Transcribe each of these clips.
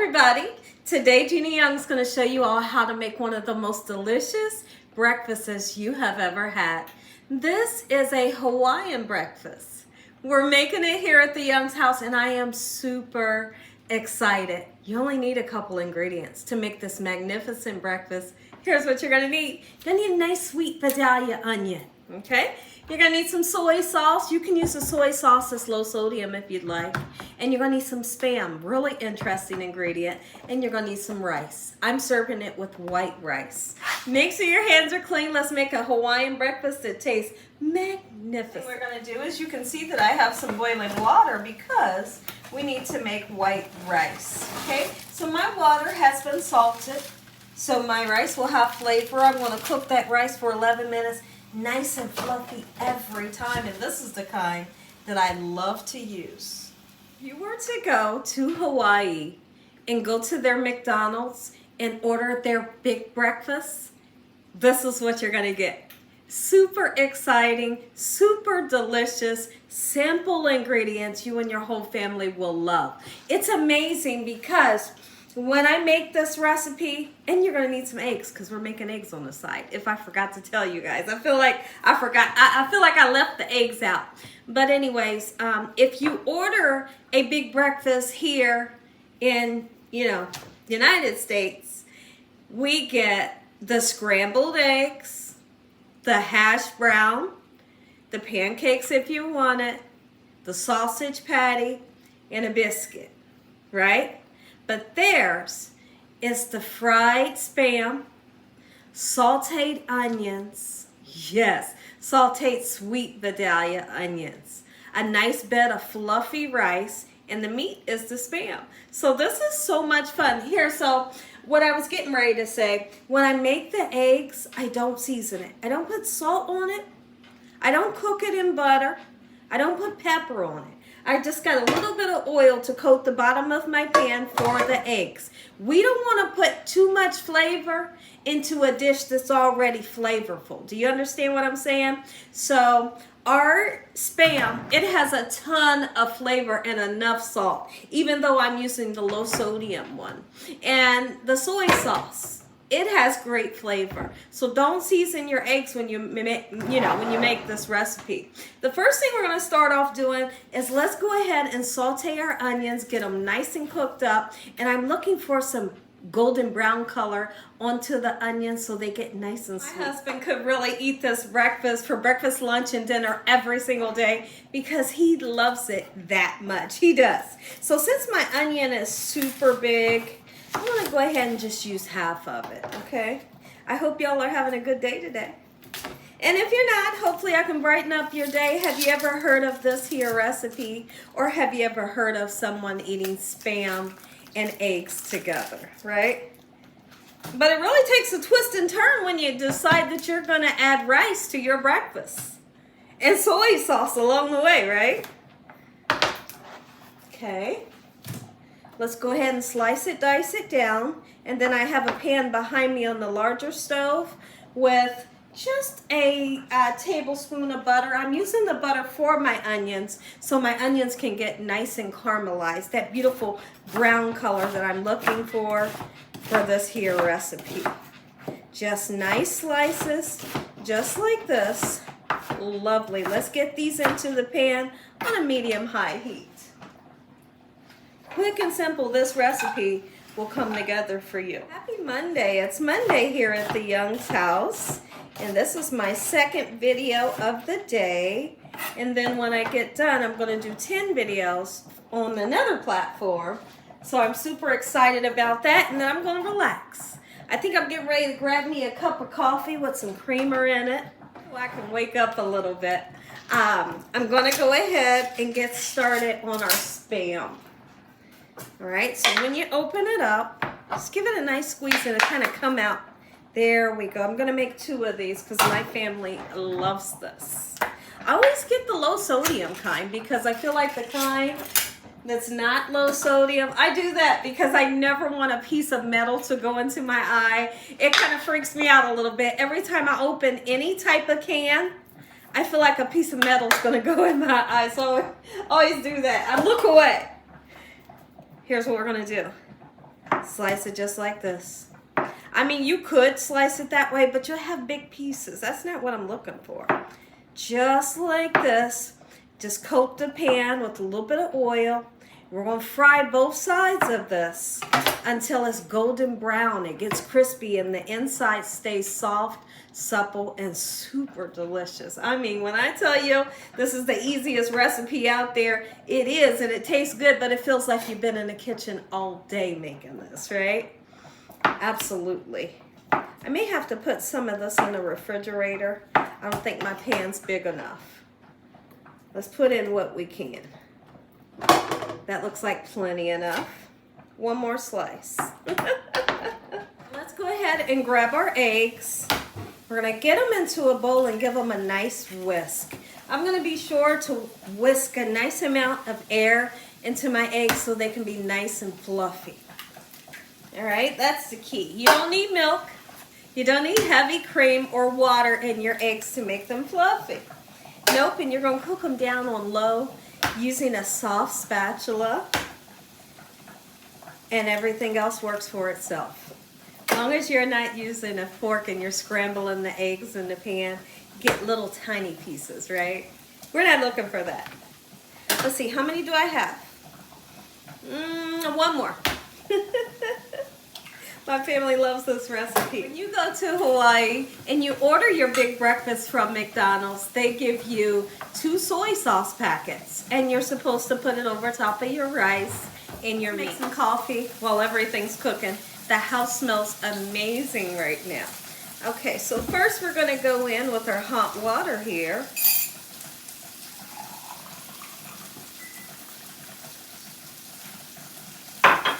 everybody. Today Gina Young's going to show you all how to make one of the most delicious breakfasts you have ever had. This is a Hawaiian breakfast. We're making it here at the Young's house and I am super excited. You only need a couple ingredients to make this magnificent breakfast. Here's what you're going to need. You're going to need a nice sweet Vidalia onion, okay? You're going to need some soy sauce. You can use the soy sauce that's low sodium if you'd like. And you're going to need some Spam, really interesting ingredient. And you're going to need some rice. I'm serving it with white rice. Make sure your hands are clean. Let's make a Hawaiian breakfast that tastes magnificent. What we're going to do is you can see that I have some boiling water because we need to make white rice. Okay, so my water has been salted. So my rice will have flavor. I'm going to cook that rice for 11 minutes. Nice and fluffy every time, and this is the kind that I love to use. If you were to go to Hawaii and go to their McDonald's and order their big breakfast, this is what you're going to get. Super exciting, super delicious, simple ingredients you and your whole family will love. It's amazing because when I make this recipe, and you're gonna need some eggs because we're making eggs on the side. If I forgot to tell you guys, I feel like I forgot. I feel like I left the eggs out. But anyways, if you order a big breakfast here in, United States, we get the scrambled eggs, the hash brown, the pancakes if you want it, the sausage patty, and a biscuit, right? But theirs is the fried Spam, sautéed onions, yes, sautéed sweet Vidalia onions, a nice bed of fluffy rice, and the meat is the Spam. So this is so much fun. Here, so what I was getting ready to say, when I make the eggs, I don't season it. I don't put salt on it. I don't cook it in butter. I don't put pepper on it. I just got a little bit of oil to coat the bottom of my pan for the eggs. We don't want to put too much flavor into a dish that's already flavorful. Do you understand what I'm saying? So our Spam, it has a ton of flavor and enough salt, even though I'm using the low sodium one. And the soy sauce, it has great flavor. So don't season your eggs when you make this recipe. The first thing we're going to start off doing is let's go ahead and saute our onions, get them nice and cooked up. And I'm looking for some golden brown color onto the onions so they get nice and sweet. My husband could really eat this breakfast for breakfast, lunch, and dinner every single day because he loves it that much. He does. So since my onion is super big, I'm going to go ahead and just use half of it, okay? I hope y'all are having a good day today. And if you're not, hopefully I can brighten up your day. Have you ever heard of this here recipe? Or have you ever heard of someone eating Spam and eggs together, right? But it really takes a twist and turn when you decide that you're going to add rice to your breakfast. And soy sauce along the way, right? Okay. Let's go ahead and slice it, dice it down. And then I have a pan behind me on the larger stove with just a tablespoon of butter. I'm using the butter for my onions so my onions can get nice and caramelized. That beautiful brown color that I'm looking for this here recipe. Just nice slices, just like this. Lovely. Let's get these into the pan on a medium-high heat. Quick and simple, this recipe will come together for you. Happy Monday. It's Monday here at the Young's house. And this is my second video of the day. And then when I get done, I'm going to do 10 videos on another platform. So I'm super excited about that. And then I'm going to relax. I think I'm getting ready to grab me a cup of coffee with some creamer in it. So I can wake up a little bit. I'm going to go ahead and get started on our Spam. All right, so when you open it up, just give it a nice squeeze and it'll kind of come out. There we go. I'm going to make 2 of these because my family loves this. I always get the low sodium kind because I feel like the kind that's not low sodium, I do that because I never want a piece of metal to go into my eye. It kind of freaks me out a little bit. Every time I open any type of can, I feel like a piece of metal is going to go in my eye. So I always do that. I look away. Here's what we're going to do. Slice it just like this. I mean, you could slice it that way, but you'll have big pieces. That's not what I'm looking for. Just like this. Just coat the pan with a little bit of oil. We're going to fry both sides of this until it's golden brown. It gets crispy and the inside stays soft, supple, and super delicious. I mean, when I tell you this is the easiest recipe out there, it is, and it tastes good, but it feels like you've been in the kitchen all day making this, right? Absolutely. I may have to put some of this in the refrigerator. I don't think my pan's big enough. Let's put in what we can. That looks like plenty enough. One more slice. Let's go ahead and grab our eggs. We're gonna get them into a bowl and give them a nice whisk. I'm gonna be sure to whisk a nice amount of air into my eggs so they can be nice and fluffy. All right, that's the key. You don't need milk. You don't need heavy cream or water in your eggs to make them fluffy. Nope, and you're gonna cook them down on low using a soft spatula, and everything else works for itself. As long as you're not using a fork and you're scrambling the eggs in the pan, you get little tiny pieces, right? We're not looking for that. Let's see, how many do I have? One more. My family loves this recipe. When you go to Hawaii and you order your big breakfast from McDonald's, they give you 2 soy sauce packets, and you're supposed to put it over top of your rice and your meat. Make some coffee while everything's cooking. The house smells amazing right now. Okay, so first we're going to go in with our hot water here.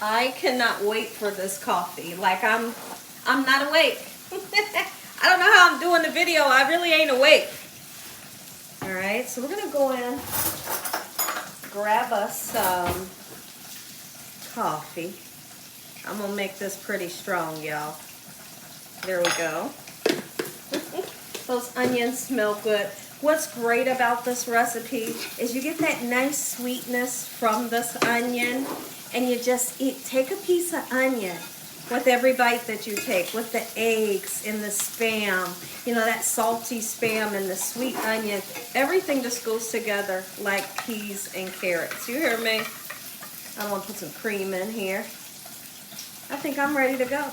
I cannot wait for this coffee. Like I'm not awake. I don't know how I'm doing the video. I really ain't awake. All right, so we're gonna go in, grab us some coffee. I'm gonna make this pretty strong, y'all. There we go. Those onions smell good. What's great about this recipe is you get that nice sweetness from this onion, and you just take a piece of onion with every bite that you take, with the eggs and the Spam, you know, that salty Spam and the sweet onion. Everything just goes together like peas and carrots. You hear me? I want to put some cream in here. I think I'm ready to go.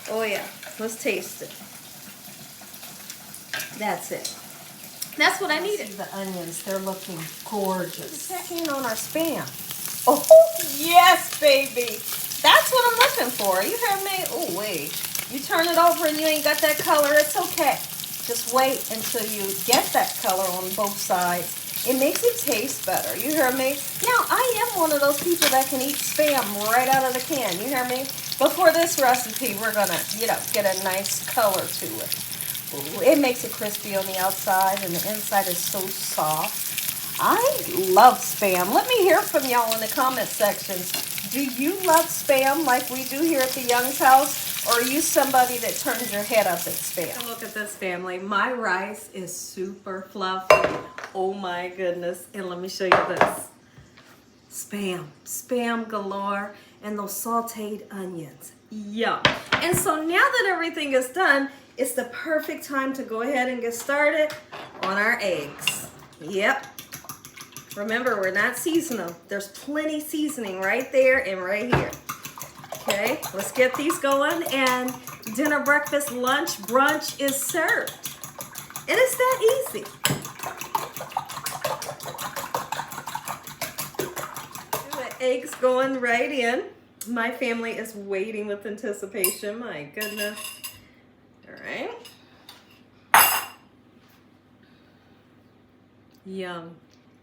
Oh yeah, let's taste it. That's it. That's what I needed. The onions, they're looking gorgeous. Checking on our Spam. Oh, yes, baby. That's what I'm looking for. You hear me? Oh, wait. You turn it over and you ain't got that color, it's okay. Just wait until you get that color on both sides. It makes it taste better. You hear me? Now, I am one of those people that can eat Spam right out of the can. You hear me? But for this recipe, we're going to, you know, get a nice color to it. Ooh, it makes it crispy on the outside and the inside is so soft. I love Spam. Let me hear from y'all in the comment sections. Do you love Spam like we do here at the Young's house? Or are you somebody that turns your head up at Spam? Look at this, family. My rice is super fluffy. Oh my goodness. And let me show you this. Spam. Spam galore. And those sauteed onions. Yum. And so now that everything is done, it's the perfect time to go ahead and get started on our eggs. Yep. Remember, we're not seasonal. There's plenty seasoning right there and right here. Okay, let's get these going, and dinner, breakfast, lunch, brunch is served. And it's that easy. The eggs going right in. My family is waiting with anticipation. My goodness. All right. Yum.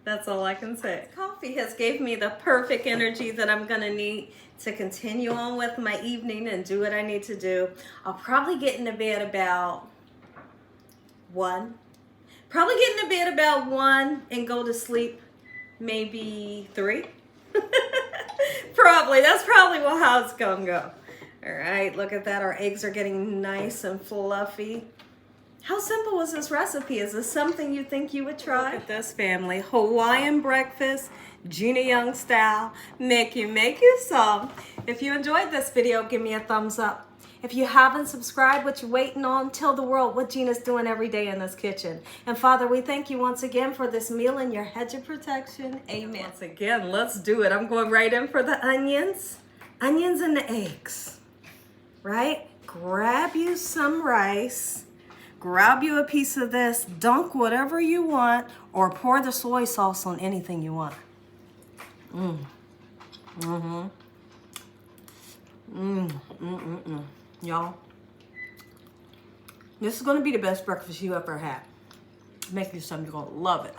That's all I can say. Coffee has gave me the perfect energy that I'm gonna need to continue on with my evening and do what I need to do. I'll probably get into bed about 1. Probably get into bed about 1 and go to sleep maybe 3. Probably, that's probably how it's gonna go. All right, look at that. Our eggs are getting nice and fluffy. How simple was this recipe? Is this something you think you would try? Look at this, family. Hawaiian breakfast, Gina Young style. Make you some. If you enjoyed this video, give me a thumbs up. If you haven't subscribed, what you waiting on? Tell the world what Gina's doing every day in this kitchen. And Father, we thank you once again for this meal and your hedge of protection. Amen. Once again, let's do it. I'm going right in for the onions. Onions and the eggs, right? Grab you some rice. Grab you a piece of this. Dunk whatever you want or pour the soy sauce on anything you want. Y'all, this is going to be the best breakfast you ever had. Make you some. You're going to love it.